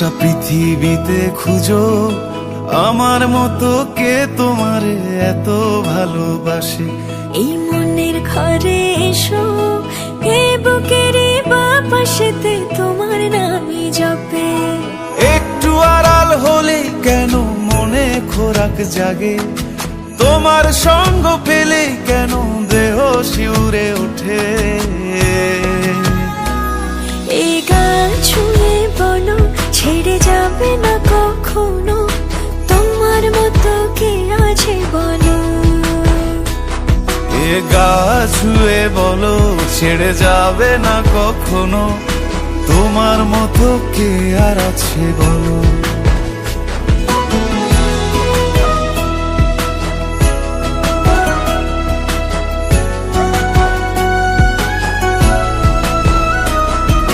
গোটা পৃথিবীতে খুঁজো আমার মতো কে তোমারে এত ভালোবাসে। এই মনের ঘরে এসো, এই বুকেরই বাপাশেতে তোমার নামই জপে। একটু আড়াল হলে কেন মনে খোরাক জাগে, তোমার সঙ্গ পেলে কেন দেহ শিউরে ওঠে। এই গান ছুঁয়ে বলো ছেড়ে যাবে না কখনো, তোমার মতো কে আছে বলো। এ গা ছুঁয়ে বলো ছেড়ে যাবে না কখনো, তোমার মতো কে আর আছে বলো।